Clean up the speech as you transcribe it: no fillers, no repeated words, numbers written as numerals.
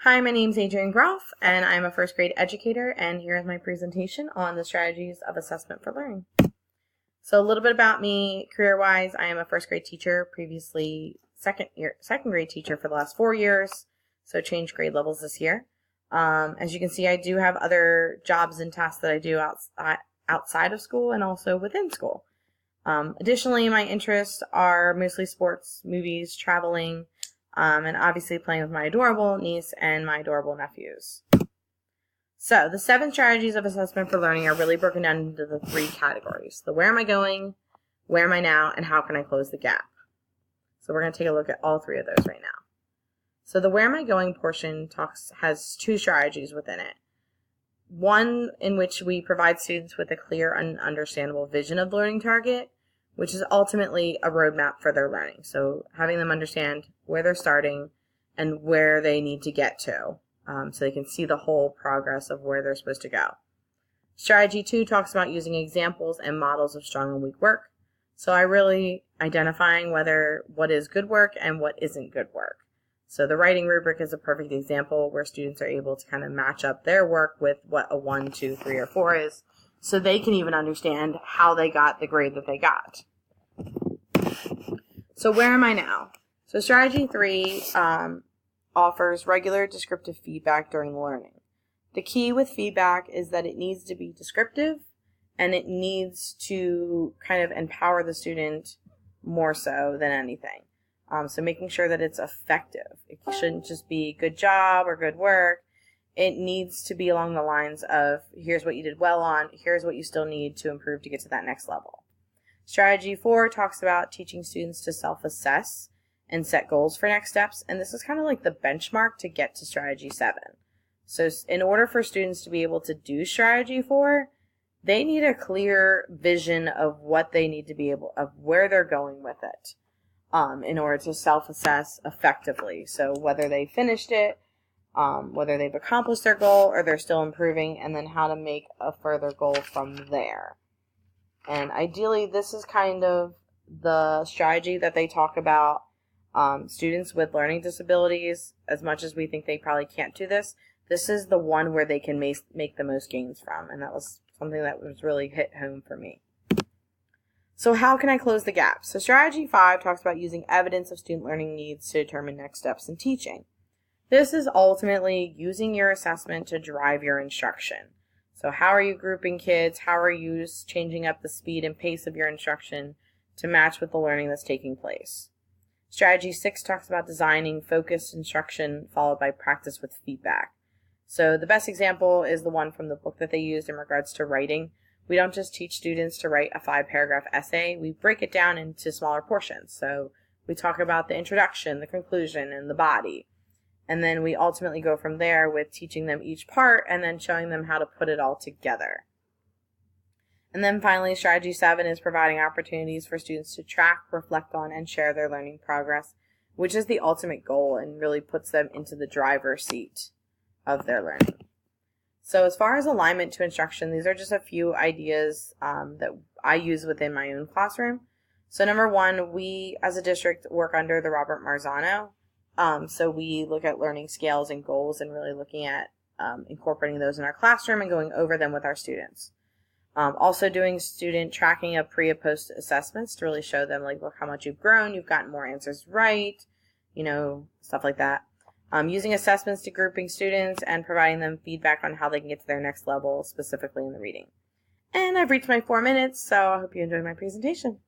Hi, my name is Adrienne Groff, and I'm a first grade educator, and here is my presentation on the strategies of assessment for learning. So a little bit about me, career-wise, I am a first grade teacher, previously second grade teacher for the last 4 years, so changed grade levels this year. As you can see, I do have other jobs and tasks that I do outside of school and also within school. Additionally, my interests are mostly sports, movies, traveling, and obviously playing with my adorable niece and my adorable nephews. So the 7 strategies of assessment for learning are really broken down into the 3 categories: the where am I going, where am I now, and how can I close the gap. So we're going to take a look at all 3 of those right now. So the where am I going portion has 2 strategies within it. One in which we provide students with a clear and understandable vision of the learning target, which is ultimately a roadmap for their learning. So having them understand where they're starting and where they need to get to, so they can see the whole progress of where they're supposed to go. Strategy 2 talks about using examples and models of strong and weak work. So I really identifying what is good work and what isn't good work. So the writing rubric is a perfect example where students are able to kind of match up their work with what a 1, 2, 3, or 4 is, so they can even understand how they got the grade that they got. So where am I now? So strategy 3 offers regular descriptive feedback during learning. The key with feedback is that it needs to be descriptive and it needs to kind of empower the student more so than anything. So making sure that it's effective. It shouldn't just be good job or good work. It needs to be along the lines of here's what you did well on, here's what you still need to improve to get to that next level. Strategy 4 talks about teaching students to self-assess and set goals for next steps, and this is kind of like the benchmark to get to strategy 7. So in order for students to be able to do strategy 4, they need a clear vision of what they need to be of where they're going with it, in order to self-assess effectively. So whether they finished it, whether they've accomplished their goal or they're still improving, and then how to make a further goal from there. And ideally, this is kind of the strategy that they talk about. Students with learning disabilities, as much as we think they probably can't do this, this is the one where they can make the most gains from. And that was something that was really hit home for me. So how can I close the gap? So strategy 5 talks about using evidence of student learning needs to determine next steps in teaching. This is ultimately using your assessment to drive your instruction. So how are you grouping kids? How are you changing up the speed and pace of your instruction to match with the learning that's taking place? Strategy 6 talks about designing focused instruction followed by practice with feedback. So the best example is the one from the book that they used in regards to writing. We don't just teach students to write a 5-paragraph essay. We break it down into smaller portions. So we talk about the introduction, the conclusion, and the body. And then we ultimately go from there with teaching them each part and then showing them how to put it all together. And then finally, strategy 7 is providing opportunities for students to track, reflect on, and share their learning progress, which is the ultimate goal and really puts them into the driver's seat of their learning. So as far as alignment to instruction, these are just a few ideas that I use within my own classroom. So number 1, we as a district work under the Robert Marzano. So we look at learning scales and goals and really looking at incorporating those in our classroom and going over them with our students. Also doing student tracking of pre and post assessments to really show them, like, look how much you've grown, you've gotten more answers right, stuff like that. Using assessments to grouping students and providing them feedback on how they can get to their next level, specifically in the reading. And I've reached my 4 minutes, so I hope you enjoyed my presentation.